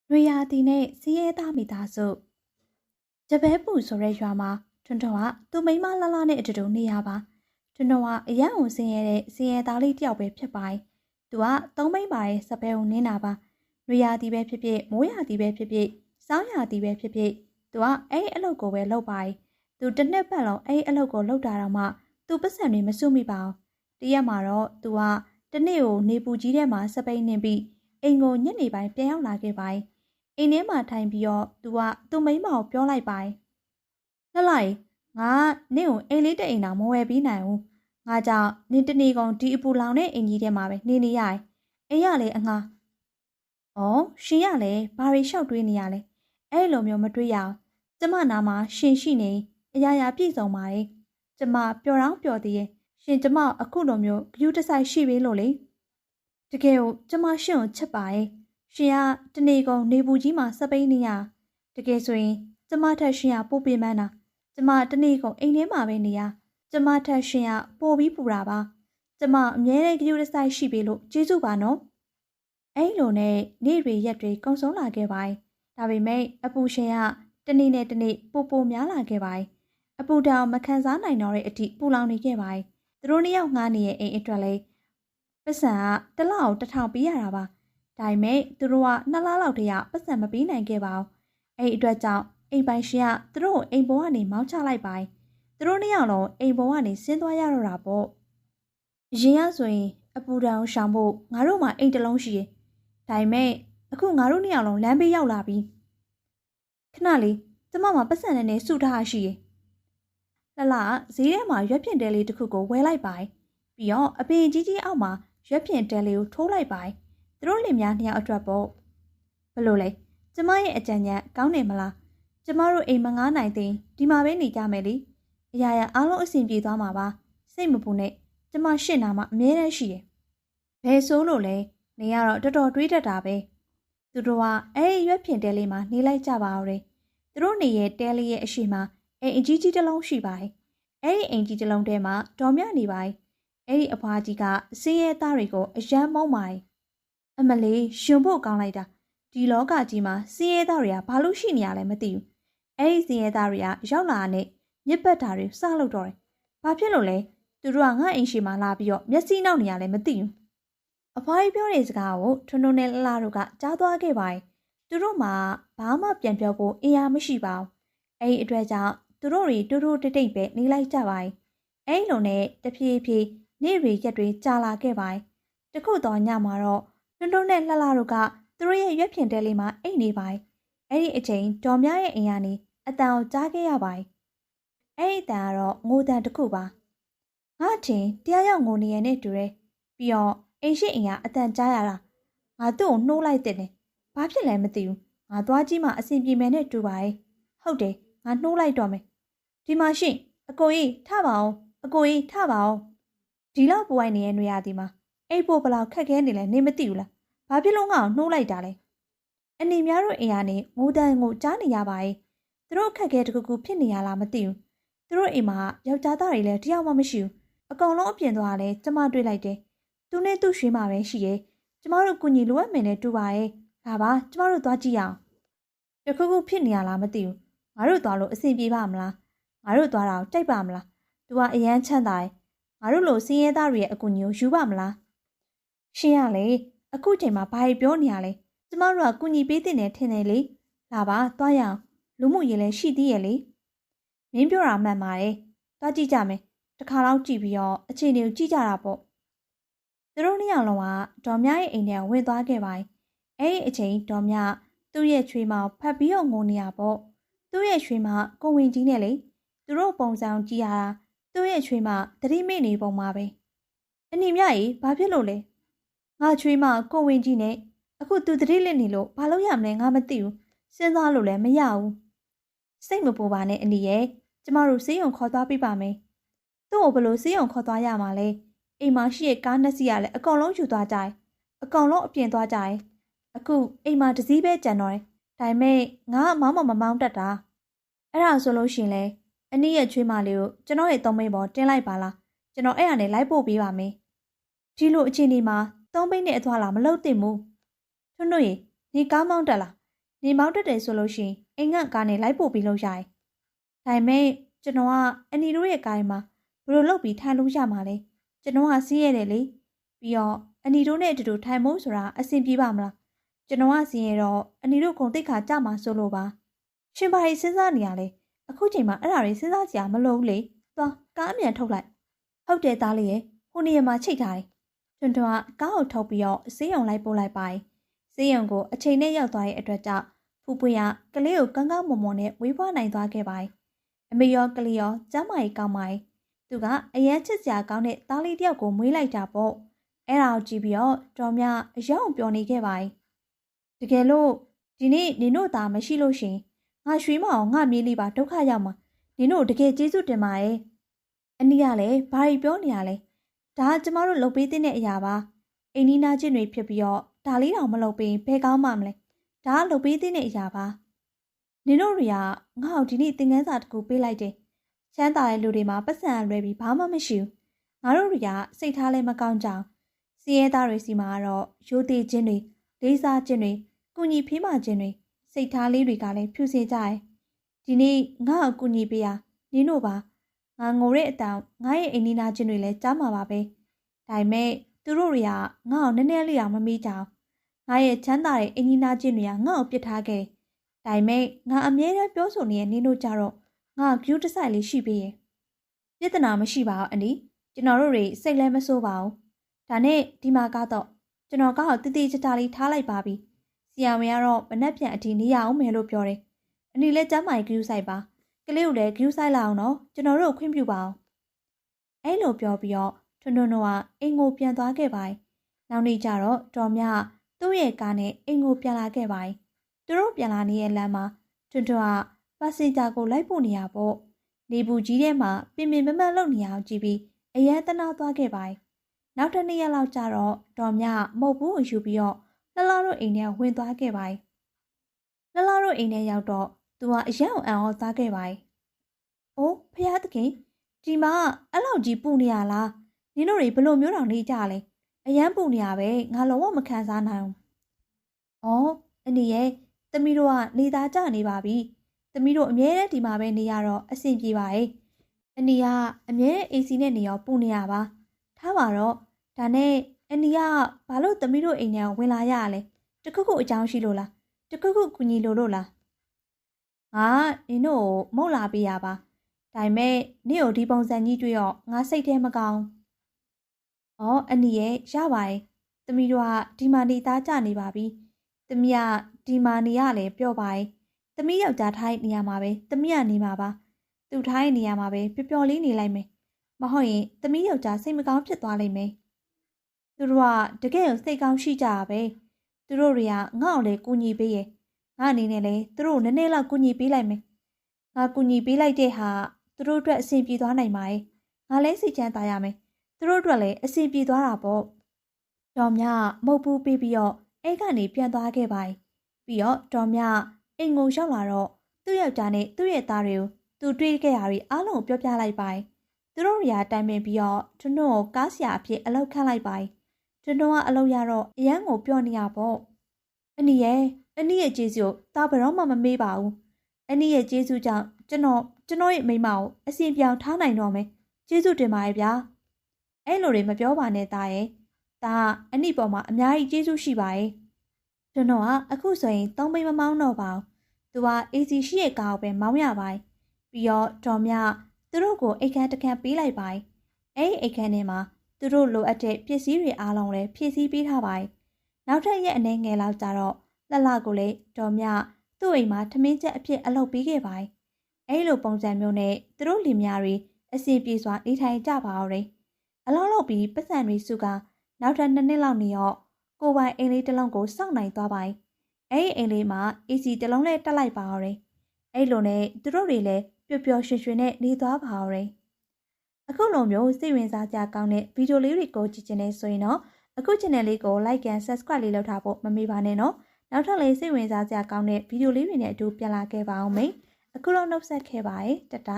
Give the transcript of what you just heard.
နွေရာသီနဲ့စီးရဲသားမိသားစုကြပဲပူဆိုတဲ့ရွာမှာထွန်းထွန်းကသူ့မိန်းမလှလှနဲ့အတူတူနေရပါထွန်းထွန်းကအရန်အောင်ဆင်းရဲတဲ့စီးရဲသားလေးတယောက်ပဲဖြစ်ပါတယ်သူကသုံးမိန်းပါရဲ့စပယ်ကိုနင်းတာပါနွေရာသီပဲဖြစ်ဖြစ်မိုးရာသီပဲဖြစ်ဖြစ်စောင်းရာသီပဲဖြစ်ဖြစ်သူကအဲ့အလုပ်ကိုပဲလုပ်ပါတယ်သူတစ်နှစ်ပတ်လုံးအဲ့အလုပ်ကိုလုပ်တာတော့မှသူပတ်စံတွေမစွမိပါဘူးတရက်မှာတော့သူကတစ်နေ့ကိုနေပူကြီးထဲမှာစပိန်နှင်ပြီးအိမ်ကိုညနေပိုင်းပြန်ရောက်လာခဲ့ပါတယ်အိမ်ထဲမှာထိုင်ပြီးတော့သူမိန်းမကိုပြောလိုက်ပါတယ်လှလိုက်ငါနင့်ကိုအိမ်လေးတစ်အိမ်တောင်မဝယ်ပြီးနိုင်ဘူးငါကြောင့်နင်တနေကုန်ဒီအပူလောင်တဲ့အိမ်ကြီးထဲမှာပဲနေရတယ်အိမ်ရလေအငှားရှင်ရလေဘာတွေလျှောက်တွေးနေရလဲအဲ့လိုမျိုးမတွေးရအောင်ကျမနာမှာရှင်ရှိနေအရာရာပြည့်စုံပါတယ်ကျမပျော်တော့ပျော်သေးရဲ့ရှင်ကျမအခုလိုမျိုးဂရုတစိုက်ရှိပြီလို့လေတကယ်ကိုကျမရှင်ကိုချစ်ပါရဲ့ရှင်ကတနေကုန်နေပူကြီးမှာစပိန်နေရတကယ်ဆိုရင်ကျမထက်ရှင်ကပိုပင်ပန်းတာကျမတနေကုန်အိမ်ထဲမှာပဲနေရကျမထက်ရှင်ကပိုပြီးပူတာပါကျမအမြဲတမ်းဂရုတစိုက်ရှိပြီလို့ကျေးဇူးပါနော်အဲ့လိုနဲ့နေ့တွေရက်တွေကုန်ဆုံးလာခဲ့ပါတယ်ဒါပေမဲ့အပူရှင်ကတနေ့နဲ့တနေ့ပိုများလာခဲ့ပါတယ်အပူတောင်မခံစားနိုင်တော့တဲ့အထိပူလောင်နေခဲ့ပါတယ်သူတို့နှစ်ယောက်ငှားနေတဲ့အိမ်အတွက်လေပတ်စံကတစ်လောက်1000ပေးရတာပါဒါပေမဲ့သူတို့က2လလောက်တည်းကပတ်စံမပေးနိုင်ခဲ့ပါဘူးအဲ့အတွက်ကြောင့်အိမ်ပိုင်ရှင်ကသူတို့ကိုအိမ်ပေါ်ကနေမောင်းချလိုက်ပါတယ်သူတို့နှစ်ယောက်လုံးအိမ်ပေါ်ကနေဆင်းသွားရတော့တာပေါ့ရင်ကဆိုရင်အပူတောင်ရှောင်ဖို့ငါတို့မှအိမ်တစ်လုံးရှိတယ်ဒါပေမဲ့အခုငါတို့နှစ်ယောက်လုံးလမ်းဘေးရောက်လာပြီခဏလေးကျမမှပတ်စံနဲ့စုထားရှိရယ်လှလှဈေးထဲမှာရွက်ဖြင့်တဲလေးတစ်ခုကိုဝဲလိုက်ပါတယ်ပြီးတော့အပင်ကြီးကြီးအောက်မှာရွက်ဖြင့်တဲလေးကိုထိုးလိုက်ပါတယ်သူတို့လင်မယားနှစ်ယောက်အတွက်ပေါ့ဘလို့လဲကျမရဲ့အကြံဉာဏ်ကောင်းတယ်မလားကျမတို့အိမ်မငားနိုင်သေးဒီမှာပဲနေကြမယ်လေအရာရာအားလုံးအဆင်ပြေသွားမှာပါစိတ်မပူနဲ့ကျမရှင့်နာမှာအမြဲတမ်းရှိတယ်ဘယ်ဆိုးလို့လဲနေရတော့တော်တော်တွေးတတ်တာပဲသူတို့ကအဲ့ဒီရွက်ဖြင့်တဲလေးမှာနေလိုက်ကြပါဦးတယ်သူတို့နေရဲ့တဲလေးရဲ့အရှိမအိမ်အကြီးကြီးတစ်လုံးရှိပါတယ်အဲ့ဒီအိမ်ကြီးတစ်လုံးထဲမှာဒေါ်မြနေပါတယ်အဲ့ဒီအဖွားကြီးကစင်းရဲသားတွေကိုအယမ်းမုန်းပါတယ်အမလေးရှင်ဖို့ကောင်းလိုက်တာဒီလောကကြီးမှာစင်းရဲသားတွေကဘာလို့ရှိနေရလဲမသိဘူးအဲ့ဒီစင်းရဲသားတွေကရောက်လာတဲ့မြစ်ပတ်တာတွေစလုပ်တော့တယ်ဘာဖြစ်လို့လဲသူတို့ကငါ့အိမ်ရှိမှလာပြီးတော့မျက်စိနောက်နေရလဲမသိဘူးအဖွားကြီးပြောတဲ့စကားကိုထွန်းထွန်းနဲ့လှလှတို့ကကြားသွားခဲ့ပါတယ်သူတို့မှဘာမှပြန်ပြောဖို့အင်အားမရှိပါဘူးအဲ့ဒီအတွက်ကြောင့်သူတို့တွေတူတူတိတ်တိတ်ပဲနေလိုက်ကြပါတယ်အဲ့လိုနဲ့တဖြည်းဖြည်းနေ့တွေရက်တွေကြာလာခဲ့ပါတယ်တခုတော့ညမှာတော့ထွန်းထွန်းနဲ့လှလှတို့ကသူတို့ရဲ့ရွက်ဖြင့်တဲလေးမှာအိတ်နေပါတယ်အဲ့ဒီအချိန်ဒေါ်မြရဲ့အိမ်ကနေအတန်ကိုကြားခဲ့ရပါတယ်အဲ့ဒီအတန်ကတော့ငိုတန်တစ်ခုပါငါထင်တရားရောက်ငိုနေရတဲ့တူတယ်ပြီးတော့အိမ်ရှိအိမ်ကအတန်ကြားရတာငါသူ့ကိုနှိုးလိုက်တဲ့နဲ့ဘာဖြစ်လဲမသိဘူးငါသွားကြည့်မှအဆင်ပြေမယ်နဲ့တူပါရဲ့ဟုတ်တယ်ငါနှိုးလိုက်တော့မယ်ဒီမှာရှင်အကိုကြီးထပါအောင်အကိုကြီးထပါအောင်ဒီလောက်ပွိုင်းနေတဲ့နေရာဒီမှာအိတ်ဖို့ဘလောက်ခက်ခဲနေလဲနေမသိဘူးလားဘာဖြစ်လို့ငါ့ကိုနှိုးလိုက်တာလဲအနေများတို့အိမ်ကနေငိုတန်ကိုကြားနေရပါရဲ့သူတို့ခက်ခဲတကူကူဖြစ်နေရလားမသိဘူးသူတို့အိမ်မှာယောက်ျားသားတွေလည်းတယောက်မှမရှိဘူးအကောင်လုံးအပြင်သွားလဲကျမတွေ့လိုက်တယ်သူနဲ့သူ့ရွှေမှာပဲရှိရဲ့ကျမတို့ကုညီလိုအပ်မယ်နဲ့တူပါရဲ့ဒါပါကျမတို့သွားကြည့်အောင်တခုခုဖြစ်နေရလားမသိဘူးငါတို့သွားလို့အဆင်ပြေပါမလားငါတို့သွားတာကိုကြိုက်ပါမလားသူကအရန်ချမ်းသာတယ်ငါတို့လိုစင်းရဲသားတွေရဲ့အကူအညီကိုယူပါမလားရှင်ရလေအခုချိန်မှာဘာပြောနေရလဲကျမတို့ကကုညီပေးတဲ့နဲ့ထင်တယ်လေလာပါသွားရအောင်လူမှုရေးလည်းရှိသေးရဲ့လေမင်းပြောတာမှန်ပါတယ်သွားကြည့်ကြမယ်တစ်ခါတော့ကြည့်ပြီးတော့အခြေအနေကိုကြည့်ကြတာပေါ့သူတို့နှစ်ယောက်လုံးကဒေါ်မြရဲ့အိမ်ထဲဝင်သွားခဲ့ပါတယ်အဲ့ဒီအချိန်ဒေါ်မြသူ့ရဲ့ချွေးမဖတ်ပြီးတော့ငိုနေရပေါ့သူ့ရဲ့ချွေးမကိုဝင်ကြီးနဲ့လေသူတို့ပုံစံကြည့်ရတာသူ့ရဲ့ချွေးမသတိမိနေပုံမှာပဲအနီမြကြီးဘာဖြစ်လို့လဲငါချွေးမကိုဝင်ကြီးနဲ့အခုသူသတိလစ်နေလို့ဘာလို့ရမလဲငါမသိဘူးစဉ်းစားလို့လည်းမရဘူးစိတ်မပူပါနဲ့အနီရဲ့ကျမတို့ဆေးရုံခေါ်သွားပြပါမယ်သူ့ကိုဘလို့ဆေးရုံခေါ်သွားရမှာလဲအိမ်မှာရှိတဲ့ကားနှစ်စီးကလည်းအကောင်လုံးယူသွားကြတယ်အကောင်လုံးအပြင်သွားကြတယ်အခုအိမ်မှာတစ်စီးပဲကြံတော့တယ်ဒါပေမဲ့ငါကမောင်းမမောင်းတတ်တာအဲ့ဒါဆိုလို့ရှိရင်လေအနည်းရဲ့ချွေးမလေးကိုကျွန်တော်ရဲ့သုံးမိတ်ပေါ်တင်လိုက်ပါလားကျွန်တော်အဲ့ဟာနဲ့လိုက်ပို့ပေးပါမယ်ဒီလိုအခြေအနေမှာသုံးမိတ်နဲ့အသွားလာမလုပ်သင့်ဘူးထွန်းထွန်းရေနေကားမောင်းတက်လား နေမောင်းတက်တယ်ဆိုလို့ရှိရင်အိမ်ကကားနဲ့လိုက်ပို့ပြီးလို့ရတယ်။ဒါပေမဲ့ကျွန်တော်ကအနီတို့ရဲ့ကားမှာဘယ်လိုလုပ်ပြီးထိုင်လို့ရမှာလဲ။ကျွန်တော်ကစီးရတယ်လေ။ပြီးတော့အနီတို့နဲ့အတူတူထိုင်ဖို့ဆိုတာအဆင်ပြေပါမလား။ကျွန်တော်ကစီးရတော့အနီတို့ကုန်တိတ်ခါကြမှာဆိုလို့ပါ။ရှင်ဘာကြီးစဉ်းစားနေရလဲ။အခုချိန်မှာအဲ့ဒါတွေစဉ်းစားကြမလို့လေ။သွားကားအမြန်ထုတ်လိုက်။ဟုတ်တယ်သားလေးရဲ့ဟိုနေရာမှာချိတ်ထားတယ်။ထွန်းထွန်းကကားကိုထုတ်ပြီးတော့ဆေးရုံလိုက်ပို့လိုက်ပါတယ်။ဆေးရုံကိုအချိန်နဲ့ရောက်သွားတဲ့အတွက်ကြောင့်ဖူပွေကကလေးကိုကောင်းကောင်းမွန်မွန်နဲ့ဝေးဖွားနိုင်သွားခဲ့ပါတယ်။အမေရောကလေးရောကျမ်းမာရေးကောင်းပါတယ်။သူကအရန်ချစ်စရာကောင်းတဲ့သားလေးတယောက်ကိုမွေးလိုက်တာပေါ့။အဲ့ဒါကိုကြည့်ပြီးတော့တော်မြအယောင်ပျော်နေခဲ့ပါတယ်။တကယ်လို့ဒီနေ့နင်တို့သားမရှိလို့ရှင်ငါရွှေမအောင်ငါမြေးလေးပါဒုက္ခရောက်မှာနင်တို့တကယ်ကျေးဇူးတင်ပါတယ်။အနီးကလည်းဘာတွေပြောနေရလဲ။ဒါကကျမတို့လုပ်ပေးတဲ့အရာပါ။အိမ်နီးနားချင်းတွေဖြစ်ပြီးတော့ဒါလေးတောင်မလုပ်ပေးဘယ်ကောင်းမှမလဲ။ဒါကလုပ်ပေးတဲ့အရာပါနင်တို့တွေကငါ့ကိုဒီနေ့သင်ခန်းစာတစ်ခုပေးလိုက်တယ်ချမ်းသာတဲ့လူတွေမှာပတ်စံလွဲပြီးဘာမှမရှိဘူးငါတို့တွေကစိတ်ထားလည်းမကောင်းကြအောင်စီးရဲသားတွေစီမှာကတော့ရိုးသေးခြင်းတွေလေးစားခြင်းတွေကုညီဖေးမခြင်းတွေစိတ်ထားလေးတွေကလည်းဖြူစင်ကြတယ်ဒီနေ့ငါ့ကိုကုညီပေးရနင်တို့ပါငါငိုတဲ့အတောင်ငါရဲ့အိမ်နီးနားချင်းတွေလည်းကြားမှာပါပဲဒါပေမဲ့သူတို့တွေကငါ့ကိုနည်းနည်းလေးတောင်မမေးကြအောင်ငါရဲ့ချမ်းသာတဲ့အိမ်နီးနားချင်းတွေကငါ့ကိုပြစ်ထားခဲ့ဒါပေမဲ့ငါအမြဲတမ်းပြောဆိုနေတဲ့နင်တို့ကြတော့ငါကျူးတဆိုင်လေးရှိပေးရဲ့ပြဿနာမရှိပါဘူးအန်ဒီကျွန်တော်တို့တွေစိတ်လည်းမဆိုးပါဘူးဒါနဲ့ဒီမှာကတော့ကျွန်တော်ကတော့တည်တည်ချာချာလေးထားလိုက်ပါပြီဆီယာဝင်ကတော့မနှက်ပြန်အတီနေရအောင်မယ်လို့ပြောတယ်အန်ဒီလည်းကျမ်းမာရေးဂရုစိုက်ပါကလေးကိုလည်းဂရုစိုက်လာအောင်နော်ကျွန်တော်တို့ခွင့်ပြုပါအောင်အဲ့လိုပြောပြီးတော့ထွန်းထွန်းတို့ကအိမ်ကိုပြန်သွားခဲ့ပါတယ်နောက်နေ့ကျတော့တော်မြသူ့ရဲ့ကားနဲ့အိမ်ကိုပြန်လာခဲ့ပါတယ်သူတို့ပြန်လာနေတဲ့လမ်းမှာထွန်းထွန်းကပါစင်ဂျာကိုလိုက်ပို့နေရပေါ့နေဘူးကြီးထဲမှာပင်ပင်မမတ်လုံနေအောင်ကြည့်ပြီးအရန်တနာသွားခဲ့ပါတယ်နောက်တစ်နေ့ရက်လောက်ကျတော့တော်မြမုတ်ဘူးကိုယူပြီးတော့လှလှတို့အိမ်ထဲဝင်သွားခဲ့ပါတယ်လှလှတို့အိမ်ထဲရောက်တော့သူကအရန်အံ့ဩသွားခဲ့ပါတယ်အိုးဖះသခင်ဒီမှာအဲ့လောက်ကြီးပူနေရလားနင်တို့တွေဘလို့မျိုးတောင်နေကြလဲအရန်ပူနေရပဲငါလုံးဝမခံစားနိုင်ဘူးအနီရဲ့သမီးတို့ကနေသားကြနေပါပြီသမီးတို့အမြဲတမ်းဒီမှာပဲနေရတော့အဆင်ပြေပါရဲ့အနီကအမြဲတမ်း AC နဲ့နေရောပူနေရပါထားပါတော့ဒါနဲ့အနီကဘာလို့သမီးတို့အိမ်ထဲဝင်လာရလဲတခုခုအကြောင်းရှိလို့လားတခုခုကူညီလို့လားငါနင်တို့မဟုတ်လာပေးရပါဒါပေမဲ့နင့်ကိုဒီပုံစံကြီးတွေ့တော့ငါစိတ်ထဲမကောင်းအနီရဲ့ရပါတယ်သမီးတို့ကဒီမှာနေသားကြနေပါပြီသမီးကဒီမှာနေရလဲပြောပါရဲ့သမီးယောက်ျားထိုင်းနေရမှာပဲသမီးကနေမှာပါသူထိုင်းနေရမှာပဲပျော်ပျော်လေးနေလိုက်မယ်မဟုတ်ရင်သမီးယောက်ျားစိတ်မကောင်းဖြစ်သွားလိမ့်မယ်သူတို့ကတကယ်ကိုစိတ်ကောင်းရှိကြတာပဲသူတို့တွေကငါ့ကိုလည်းကူညီပေးရဲ့ငါအနေနဲ့လည်းသူတို့နည်းနည်းလောက်ကူညီပေးလိုက်မယ်ငါကူညီပေးလိုက်တဲ့ဟာသူတို့အတွက်အဆင်ပြေသွားနိုင်ပါရဲ့ငါလည်းစိတ်ချမ်းသာရမယ်သူတို့အတွက်လည်းအဆင်ပြေသွားတာပေါ့တော်မြမုတ်ဘူးပေးပြီးတော့အဲ့ကနေပြန်သွားခဲ့ပါပြီးတော့တော်မြအိမ်ကိုရောက်လာတော့သူ့ယောက်ျားနဲ့သူ့ရဲ့သားတွေကိုသူတွေ့ခဲ့ရပြီးအားလုံးကိုပြောပြလိုက်ပါသူတို့တွေကတိုင်ပင်ပြီးတော့ထွန်းထွန်းကိုကားဆရာအဖြစ်အလုပ်ခန့်လိုက်ပါထွန်းထွန်းကအလုပ်ရတော့အရန်ကိုပြောနေရပေါ့အနီရဲ့ကျေးဇူးကိုဒါဘယ်တော့မှမမေ့ပါဘူးအနီရဲ့ကျေးဇူးကြောင့်ကျွန်တော်ရဲ့မိမကိုအစဉ်ပြောင်းထားနိုင်တော့မယ်ကျေးဇူးတင်ပါရဲ့ဗျာအဲ့လိုတွေမပြောပါနဲ့သားရဲ့ဒါအနီပေါ်မှာအများကြီးကျေးဇူးရှိပါရဲ့ကျွန်တော်ကအခုဆိုရင်3ပိမမောင်းတော့ပါဘူးသူက AC ရှိရဲ့ကားကိုပဲမောင်းရပါပြီးတော့တော်မြသူတို့ကိုအိတ်ခမ်းတစ်ခမ်းပေးလိုက်ပါအဲ့ဒီအိတ်ခမ်းထဲမှာသူတို့လိုအပ်တဲ့ပစ္စည်းတွေအားလုံးလည်းဖြည့်ဆည်းပေးထားပါနောက်ထပ်ရက်အနေငယ်လောက်ကြတော့လှလှကိုလည်းတော်မြသူ့အိမ်မှာထမင်းချက်အဖြစ်အလုပ်ပေးခဲ့ပါအဲ့လိုပုံစံမျိုးနဲ့သူတို့လင်မယားတွေအစီပြေစွာနေထိုင်ကြပါအောင်တယ်အလောက်လောက်ပြီးပတ်စံတွေစုကနောက်ထပ်2နှစ်လောက်နေတော့ကိုပိုင်အိမ်လေးတစ်လုံးကိုစောင့်နိုင်သွားပါအဲ့ဒီအိမ်လေးမှာ AC တစ်လုံးနဲ့တက်လိုက်ပါအောင်တယ်အဲ့လိုနဲ့သူတို့တွေလည်းပျော်ပျော်ရွှင်ရွှင်နဲ့နေသွားပါအောင်တယ်အခုလိုမျိုးစိတ်ဝင်စားကြကောင်းတဲ့ဗီဒီယိုလေးတွေကိုကြည့်ချင်နေဆိုရင်တော့အခု channel လေးကို like and subscribe လေးလုပ်ထားဖို့မမေ့ပါနဲ့နော်နောက်ထပ်လေးစိတ်ဝင်စားကြကောင်းတဲ့ဗီဒီယိုလေးတွေနဲ့အတူပြန်လာခဲ့ပါအောင်မေအခုတော့နှုတ်ဆက်ခဲ့ပါရယ်တတာ